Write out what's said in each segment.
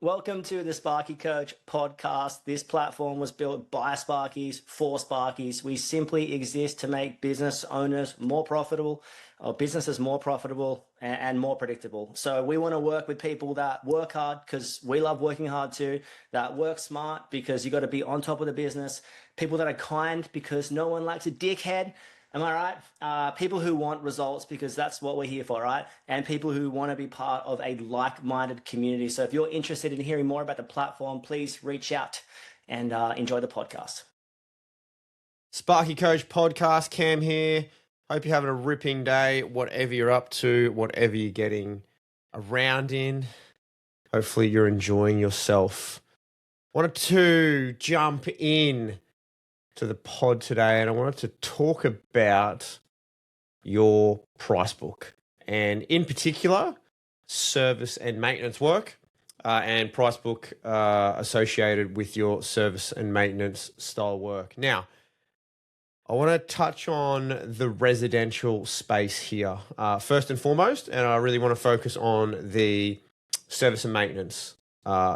Welcome to the Sparky Coach podcast. This platform was built by Sparkies for Sparkies. We simply exist to make business owners more profitable, or businesses more profitable and more predictable. So we want to work with people that work hard because we love working hard too, that work smart because you got to be on top of the business, people that are kind because no one likes a dickhead. Am I right? People who want results because that's what we're here for, right? And people who want to be part of a like-minded community. So if you're interested in hearing more about the platform, please reach out and enjoy the podcast. Sparky Coach podcast, Cam here. Hope you're having a ripping day, whatever you're up to, whatever you're getting around in. Hopefully you're enjoying yourself. Wanted to jump in to the pod today, and I wanted to talk about your price book, and in particular, service and maintenance work, and price book associated with your service and maintenance style work. Now, I want to touch on the residential space here first and foremost, and I really want to focus on the service and maintenance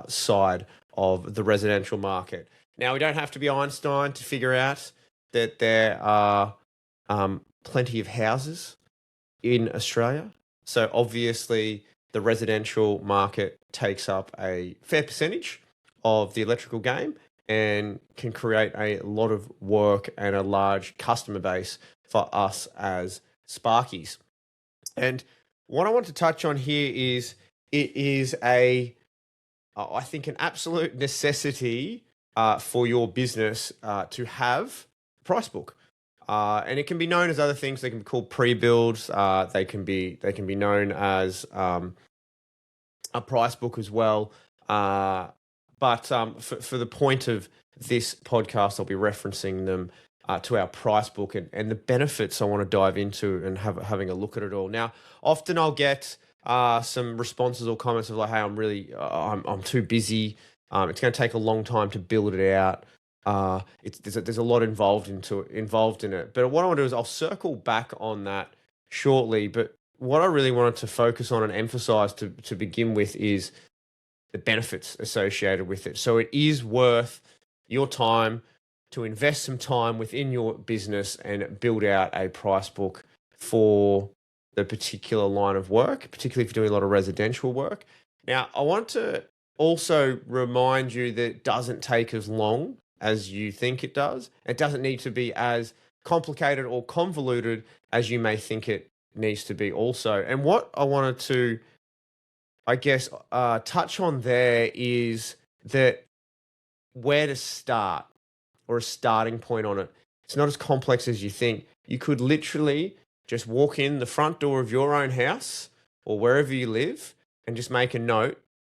side of the residential market. Now, we don't have to be Einstein to figure out that there are plenty of houses in Australia. So obviously, the residential market takes up a fair percentage of the electrical game and can create a lot of work and a large customer base for us as Sparkies. And what I want to touch on here is it is I think, an absolute necessity for your business to have a price book, and it can be known as other things. They can be called pre-builds. They can be known as a price book as well. But for the point of this podcast, I'll be referencing them to our price book and the benefits I want to dive into and having a look at it all. Now, often I'll get some responses or comments of like, "Hey, I'm too busy. It's going to take a long time to build it out. There's a lot involved in it." But what I want to do is I'll circle back on that shortly. But what I really wanted to focus on and emphasize to begin with is the benefits associated with it. So it is worth your time to invest some time within your business and build out a price book for the particular line of work, particularly if you're doing a lot of residential work. Now, I want to also remind you that it doesn't take as long as you think it does. It doesn't need to be as complicated or convoluted as you may think it needs to be also. And what I wanted to, I guess, touch on there is that where to start, or a starting point on it. It's not as complex as you think. You could literally just walk in the front door of your own house or wherever you live and just make a note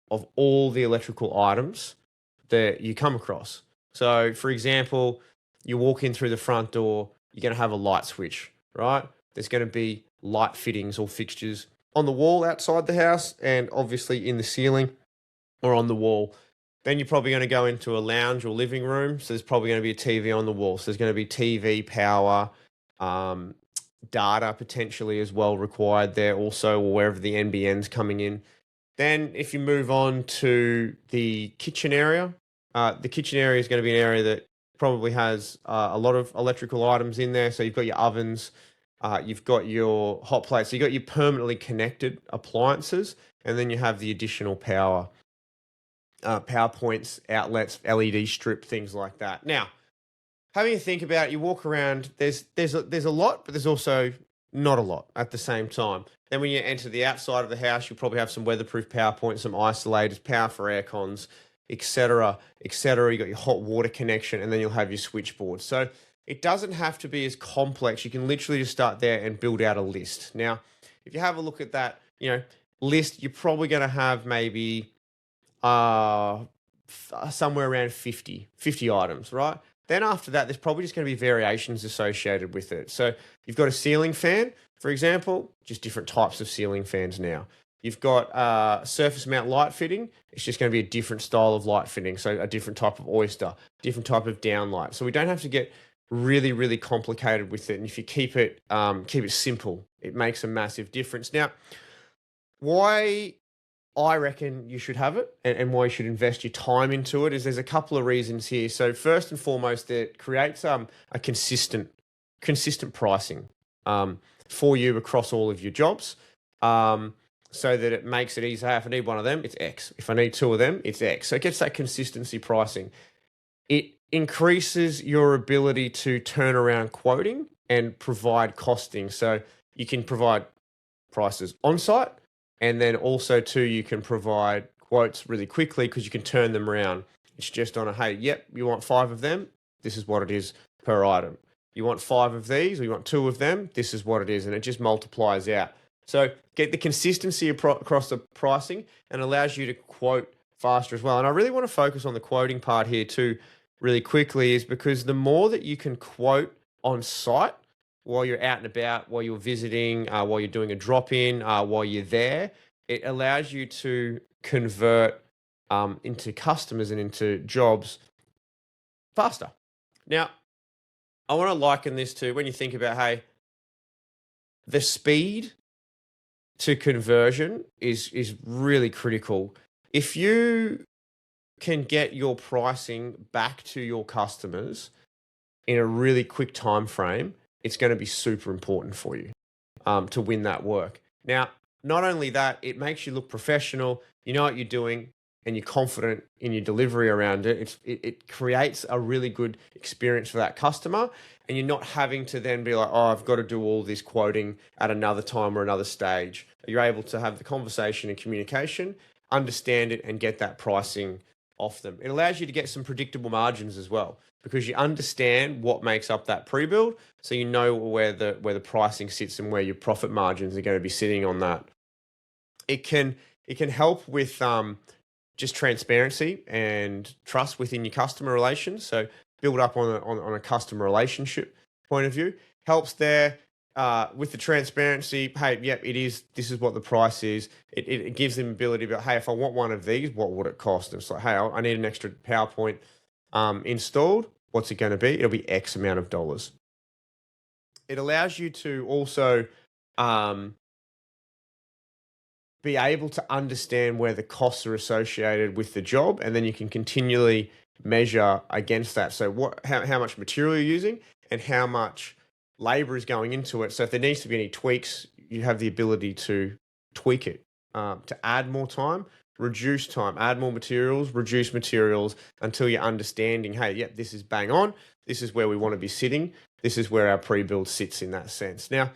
of all the electrical items that you come across. So, for example, you walk in through the front door, you're going to have a light switch, right? There's going to be light fittings or fixtures on the wall outside the house, and obviously in the ceiling or on the wall. Then you're probably going to go into a lounge or living room. So there's probably going to be a TV on the wall. So there's going to be TV, power, data potentially as well required there also, or wherever the NBN's coming in. Then if you move on to the kitchen area, the kitchen area is going to be an area that probably has a lot of electrical items in there. So you've got your ovens, you've got your hot plates, so you've got your permanently connected appliances, and then you have the additional power points, outlets, LED strip, things like that. Now, having a think about it, you walk around, there's a lot, but there's also not a lot at the same time. Then when you enter the outside of the house, you'll probably have some weatherproof power points, some isolators, power for air cons, etc., etc. You got your hot water connection, and then you'll have your switchboard. So it doesn't have to be as complex. You can literally just start there and build out a list. Now, if you have a look at that, list, you're probably going to have maybe somewhere around 50 items, right? Then after that, there's probably just going to be variations associated with it. So you've got a ceiling fan, for example, just different types of ceiling fans now. You've got surface mount light fitting. It's just going to be a different style of light fitting. So a different type of oyster, different type of downlight. So we don't have to get really, really complicated with it. And if you keep it simple, it makes a massive difference. Now, why I reckon you should have it, and why you should invest your time into it is there's a couple of reasons here. So first and foremost, it creates a consistent pricing for you across all of your jobs, so that it makes it easy. Hey, if I need one of them, it's X. If I need two of them, it's X. So it gets that consistency pricing. It increases your ability to turn around quoting and provide costing. So you can provide prices on site, and then also too, you can provide quotes really quickly because you can turn them around. It's just on a, hey, yep, you want 5 of them? This is what it is per item. You want 5 of these, or you want 2 of them? This is what it is. And it just multiplies out. So get the consistency across the pricing and allows you to quote faster as well. And I really want to focus on the quoting part here too, really quickly, is because the more that you can quote on site, while you're out and about, while you're visiting, while you're doing a drop-in, while you're there, it allows you to convert into customers and into jobs faster. Now, I want to liken this to when you think about, hey, the speed to conversion is really critical. If you can get your pricing back to your customers in a really quick time frame, it's going to be super important for you to win that work. Now, not only that, it makes you look professional. You know what you're doing, and you're confident in your delivery around it. It creates a really good experience for that customer, and you're not having to then be like, oh, I've got to do all this quoting at another time or another stage. You're able to have the conversation and communication, understand it, and get that pricing off them. It allows you to get some predictable margins as well, because you understand what makes up that pre-build, so you know where the pricing sits and where your profit margins are going to be sitting on that. It can help with just transparency and trust within your customer relations. So build up on a customer relationship point of view. Helps there with the transparency. Hey, yep, it is. This is what the price is. It gives them ability to be, hey, if I want one of these, what would it cost? And it's like, hey, I need an extra PowerPoint installed. What's it going to be? It'll be X amount of dollars. It allows you to also be able to understand where the costs are associated with the job, and then you can continually measure against that. So how much material you're using and how much labor is going into it. So if there needs to be any tweaks, you have the ability to tweak it, to add more time, reduce time, add more materials, reduce materials, until you're understanding, hey, yep, this is bang on. This is where we want to be sitting. This is where our pre-build sits in that sense. Now,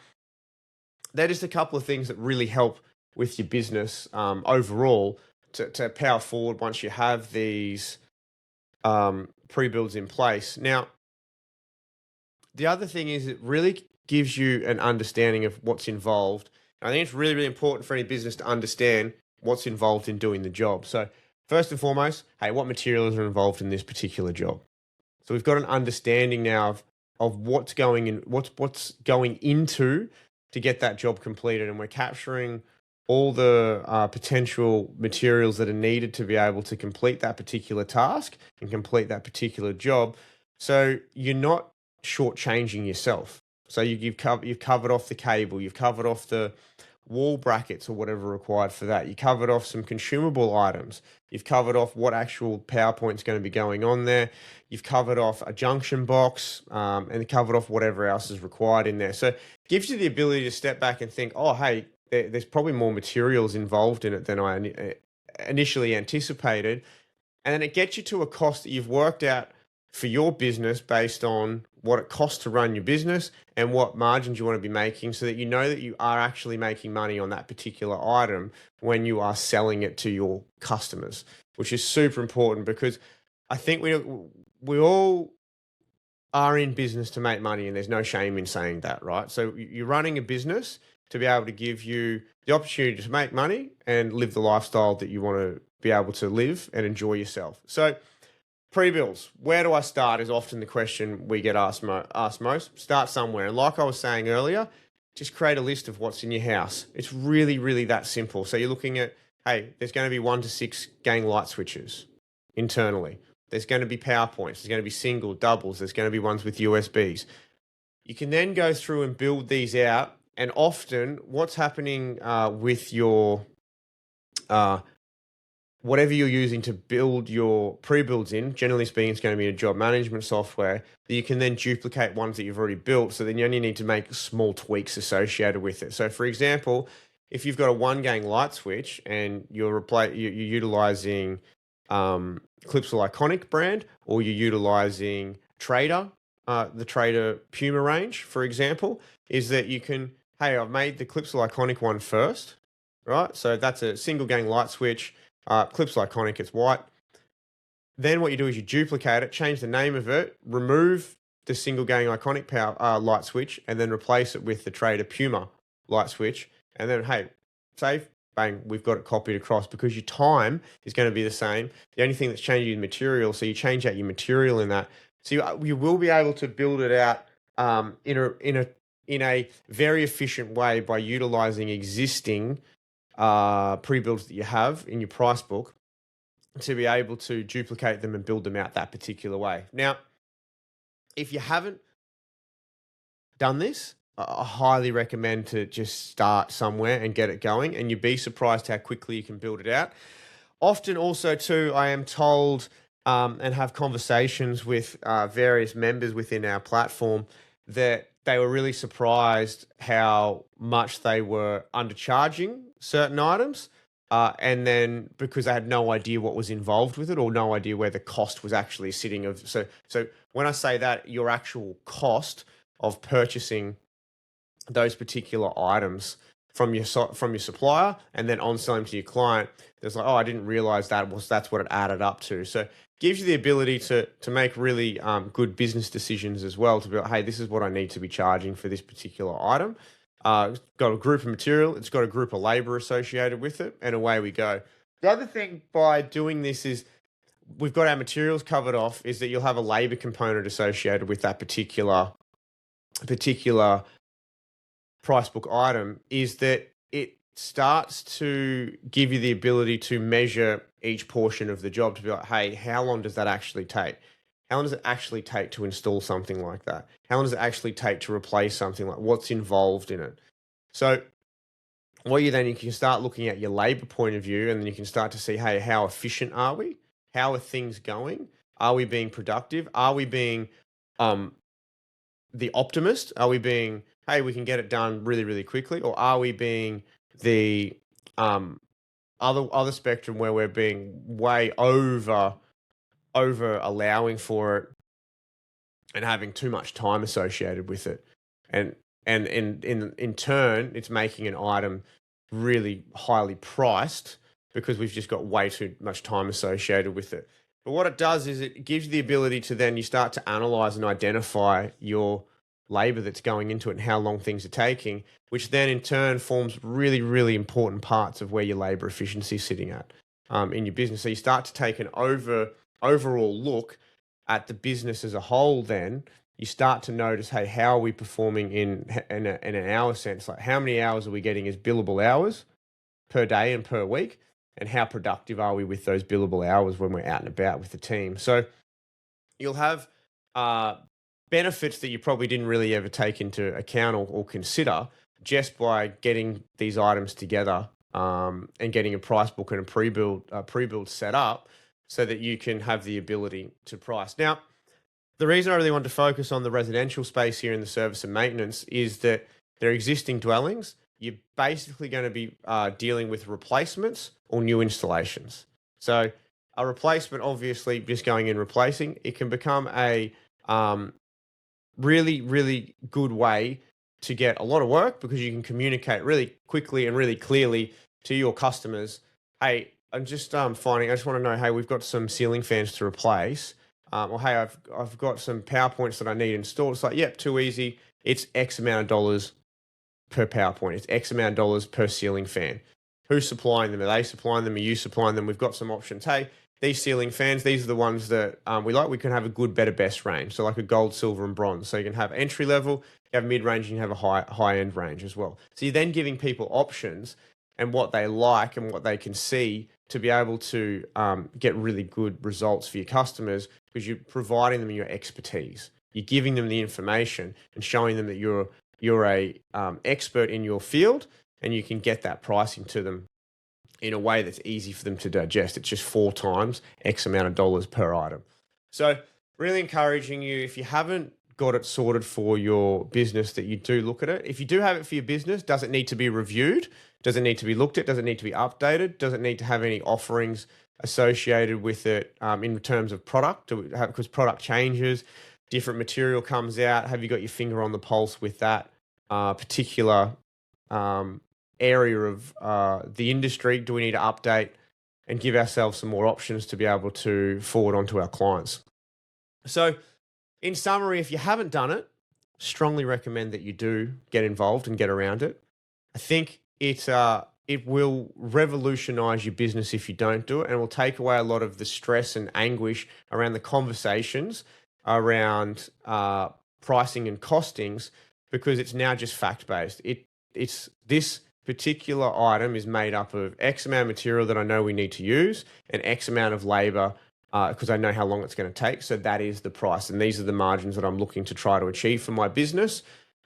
that is a couple of things that really help with your business overall to power forward once you have these pre-builds in place. Now, the other thing is it really gives you an understanding of what's involved. I think it's really, really important for any business to understand what's involved in doing the job. So first and foremost, hey, what materials are involved in this particular job? So we've got an understanding now of what's going in, what's going into to get that job completed, and we're capturing all the potential materials that are needed to be able to complete that particular task and complete that particular job. So you're not shortchanging yourself. So you've covered off the cable, you've covered off the wall brackets or whatever required for that. You covered off some consumable items. You've covered off what actual PowerPoint's going to be going on there. You've covered off a junction box and covered off whatever else is required in there. So it gives you the ability to step back and think, oh, hey, there's probably more materials involved in it than I initially anticipated. And then it gets you to a cost that you've worked out for your business based on what it costs to run your business and what margins you want to be making, so that you know that you are actually making money on that particular item when you are selling it to your customers, which is super important, because I think we all are in business to make money, and there's no shame in saying that, right? So you're running a business to be able to give you the opportunity to make money and live the lifestyle that you want to be able to live and enjoy yourself. So pre-builds, where do I start is often the question we get asked most. Start somewhere. And like I was saying earlier, just create a list of what's in your house. It's really, really that simple. So you're looking at, hey, there's going to be 1 to 6 gang light switches internally. There's going to be PowerPoints. There's going to be single, doubles. There's going to be ones with USBs. You can then go through and build these out. And often what's happening with your whatever you're using to build your pre-builds in, generally speaking, it's going to be a job management software that you can then duplicate ones that you've already built. So then you only need to make small tweaks associated with it. So for example, if you've got a one gang light switch and you're utilizing Clipsal Iconic brand, or you're utilizing Trader, the Trader Puma range, for example, is that you can, hey, I've made the Clipsal Iconic one first, right? So that's a single gang light switch. Clipsal Iconic, it's white. Then what you do is you duplicate it, change the name of it, remove the single gang Iconic power light switch, and then replace it with the Trader Puma light switch. And then, hey, save, bang, we've got it copied across, because your time is going to be the same. The only thing that's changing is material. So you change out your material in that. So you will be able to build it out in a very efficient way by utilizing existing pre-builds that you have in your price book to be able to duplicate them and build them out that particular way. Now, if you haven't done this, I highly recommend to just start somewhere and get it going, and you'd be surprised how quickly you can build it out. Often also too, I am told and have conversations with various members within our platform that they were really surprised how much they were undercharging certain items. And then because they had no idea what was involved with it, or no idea where the cost was actually sitting. So when I say that, your actual cost of purchasing those particular items from your supplier and then on selling to your client, there's like, oh, I didn't realize that's what it added up to. So gives you the ability to make really good business decisions as well, to be like, hey, this is what I need to be charging for this particular item. It's got a group of material, it's got a group of labor associated with it, and away we go. The other thing by doing this is we've got our materials covered off, is that you'll have a labor component associated with that particular price book item, is that it starts to give you the ability to measure each portion of the job, to be like, hey, how long does that actually take? How long does it actually take to install something like that? How long does it actually take to replace something like what's involved in it? So what you can start looking at your labor point of view, and then you can start to see, hey, how efficient are we? How are things going? Are we being productive? Are we being the optimist? Are we being, hey, we can get it done really, really quickly? Or are we being the other spectrum, where we're being way over allowing for it and having too much time associated with it, and in turn it's making an item really highly priced because we've just got way too much time associated with it. But what it does is it gives you the ability to then you start to analyze and identify your labor that's going into it and how long things are taking, which then in turn forms really, really important parts of where your labor efficiency is sitting at in your business. So you start to take an overall look at the business as a whole. Then you start to notice, hey, how are we performing in an hour sense? Like, how many hours are we getting as billable hours per day and per week? And how productive are we with those billable hours when we're out and about with the team? So you'll have benefits that you probably didn't really ever take into account or consider just by getting these items together and getting a price book and a pre-build set up, so that you can have the ability to price. Now, the reason I really want to focus on the residential space here in the service and maintenance is that they're existing dwellings. You're basically going to be dealing with replacements or new installations. So a replacement, obviously, just going in replacing, it can become a really, really good way to get a lot of work, because you can communicate really quickly and really clearly to your customers. Hey, I'm just I just want to know, hey, we've got some ceiling fans to replace. Or hey, I've got some PowerPoints that I need installed. It's like, yep, too easy. It's X amount of dollars per PowerPoint. It's X amount of dollars per ceiling fan. Who's supplying them? Are they supplying them? Are you supplying them? We've got some options. Hey, these ceiling fans, these are the ones that we like. We can have a good, better, best range. So like a gold, silver, and bronze. So you can have entry level, you have mid-range, and you have a high end range as well. So you're then giving people options and what they like and what they can see to be able to get really good results for your customers, because you're providing them your expertise. You're giving them the information and showing them that you're a expert in your field, and you can get that pricing to them in a way that's easy for them to digest. It's just 4 times X amount of dollars per item. So really encouraging you, if you haven't got it sorted for your business, that you do look at it. If you do have it for your business, does it need to be reviewed? Does it need to be looked at? Does it need to be updated? Does it need to have any offerings associated with it in terms of product? Because product changes, different material comes out. Have you got your finger on the pulse with that particular area of the industry? Do we need to update and give ourselves some more options to be able to forward onto our clients? So in summary, if you haven't done it, strongly recommend that you do get involved and get around it. I think it will revolutionize your business if you don't do it, and it will take away a lot of the stress and anguish around the conversations around pricing and costings, because it's now just fact-based. It's this particular item is made up of X amount of material that I know we need to use and X amount of labor because I know how long it's going to take. So that is the price. And these are the margins that I'm looking to try to achieve for my business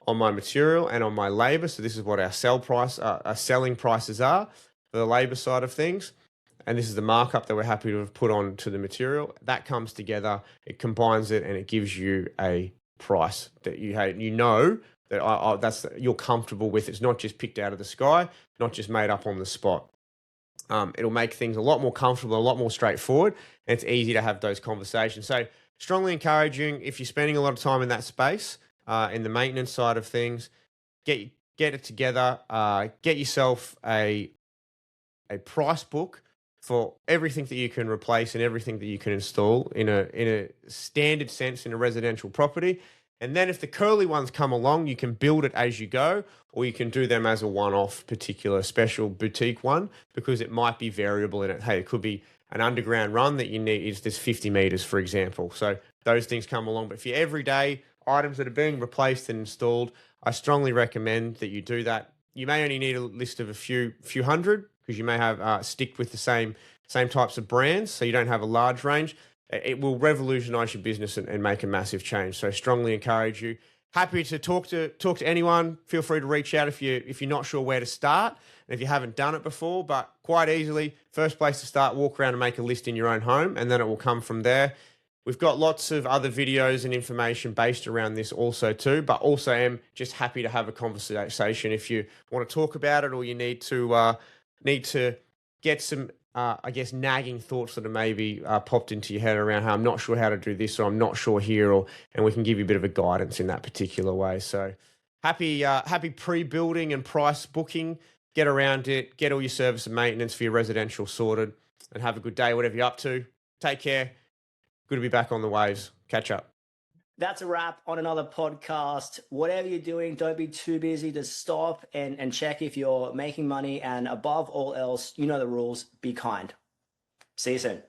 on my material and on my labor. So this is what our selling prices are for the labor side of things. And this is the markup that we're happy to have put on to the material. That comes together, it combines it, and it gives you a price that you know that that's you're comfortable with. It's not just picked out of the sky, not just made up on the spot. It'll make things a lot more comfortable, a lot more straightforward, and it's easy to have those conversations. So strongly encouraging, if you're spending a lot of time in that space, in the maintenance side of things, get it together, get yourself a price book for everything that you can replace and everything that you can install in a standard sense in a residential property. And then if the curly ones come along, you can build it as you go, or you can do them as a one-off particular special boutique one, because it might be variable in it. Hey, it could be an underground run that you need is this 50 meters, for example. So those things come along. But for your everyday items that are being replaced and installed, I strongly recommend that you do that. You may only need a list of a few hundred, because you may have stick with the same types of brands, so you don't have a large range. It will revolutionize your business and make a massive change. So strongly encourage you. Happy to talk to anyone. Feel free to reach out if you're not sure where to start and if you haven't done it before. But quite easily, first place to start, walk around and make a list in your own home, and then it will come from there. We've got lots of other videos and information based around this also too, but also am just happy to have a conversation if you want to talk about it, or you need to get some nagging thoughts that are maybe popped into your head around how I'm not sure how to do this, or I'm not sure here, and we can give you a bit of a guidance in that particular way. So happy pre-building and price booking. Get around it, get all your service and maintenance for your residential sorted, and have a good day, whatever you're up to. Take care. Good to be back on the waves. Catch up. That's a wrap on another podcast. Whatever you're doing, don't be too busy to stop and check if you're making money. And above all else, you know the rules, be kind. See you soon.